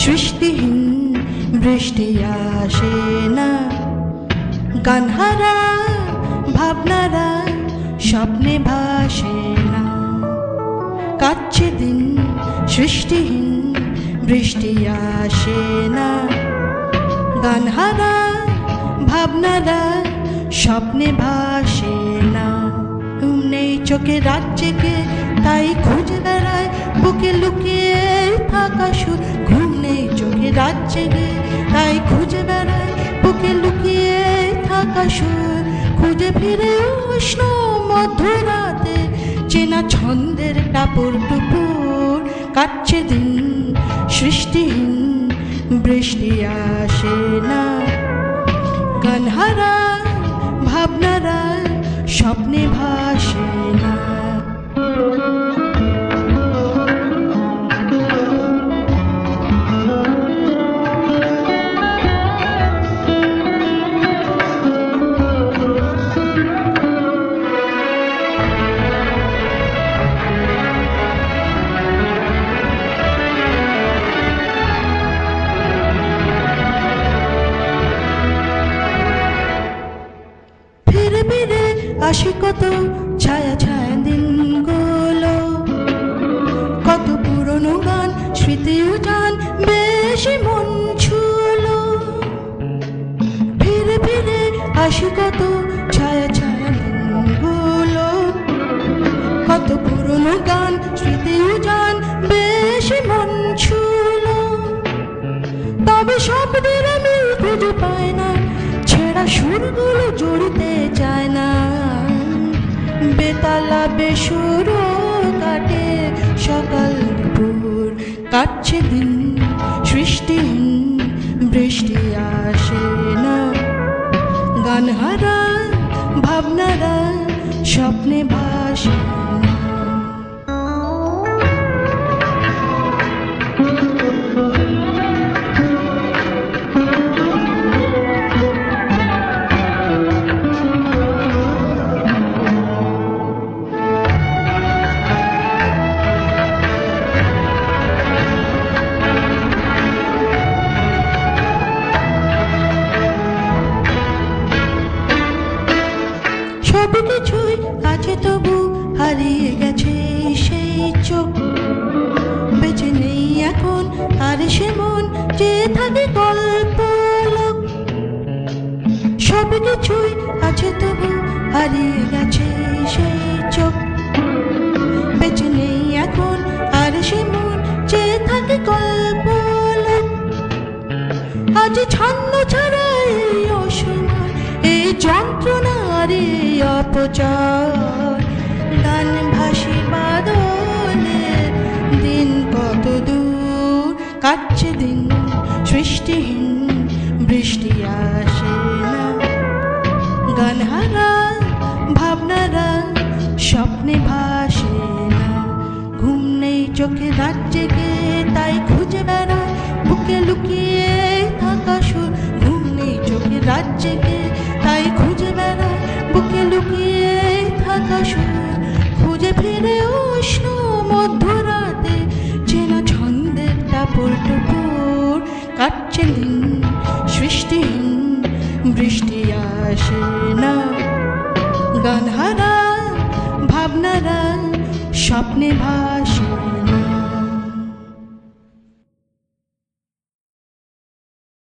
সৃষ্টিহীন বৃষ্টি আসে না, গানহারা ভাবনারা স্বপ্নে ভাসে না। কাটছে দিন সৃষ্টিহীন বৃষ্টি আসে না, গানহারা ভাবনারা স্বপ্নে ভাসে না। ঘুম নেই চোখে রাত জেগে তাই খুঁজে বেড়ায় বুকে লুকিয়ে থাকা সুর। ঘুম নেই চোখে রাত জেগে তাই খুঁজে বেড়ায় বুকে লুকিয়ে থাকা সুর। খুঁজে ফিরে উষ্ণ মধ্যরাতে চেনা ছন্দের টাপুর টুপুর। কাটছে দিন সৃষ্টিহীন বৃষ্টি আসে না, গানহারা ভাবনারা স্বপ্নে ভাসে না। আসে কত ছায়া ছায়া দিনগুলো, কত পুরনো গান স্মৃতিও জান বেশি মন ছুলো। ফিরে ফিরে আসে কত ছায়া ছায়া দিনগুলো, কত পুরনো গান স্মৃতিও জান বেশি মন ছুলো। তবে শব্দের আমি খুঁজে পাই না, ছেঁড়া সুরগুলো জড়িতে চায় না। বেতালা বেসুর কাটে সকাল দুপুর। কাটছে দিন সৃষ্টিহীন বৃষ্টি আসে না, গানহারা ভাবনারা স্বপ্নে ভাসে না। সব কিছুই আছে তবু হারিয়ে গেছে সেই চোখ। বেঁচে নেই এখন আর সে মন যে থাকে গল্প লোক। সব কিছুই আছে তবু হারিয়ে গেছে সেই চোখ। বেঁচে নেই এখন আর সে মন যে থাকে গল্প লোক। আজ ছন্ন ছাড়া এই অসময় এই যন্ত্রণার অপচয়। গান ভাসি বাদলে দিন কত দূর। কাটছে দিন সৃষ্টিহীন বৃষ্টি আসে না, গানহারা ভাবনারা স্বপ্নে ভাসে না। ঘুম নেই চোখে রাত জেগে তাই খুঁজে বেড়ায় বুকে লুকিয়ে থাকা সুর। ঘুম নেই চোখে রাত জেগে তাই খুঁজে বেড়ায় বুকে লুকিয়ে থাকা সুর। খুঁজে ফিরে উষ্ণ মধ্যরাতে চেনা ছন্দের টাপুর টুপুর। কাটছে দিন সৃষ্টিহীন বৃষ্টি আসে না, গানহারা ভাবনারা স্বপ্নে ভাসে না।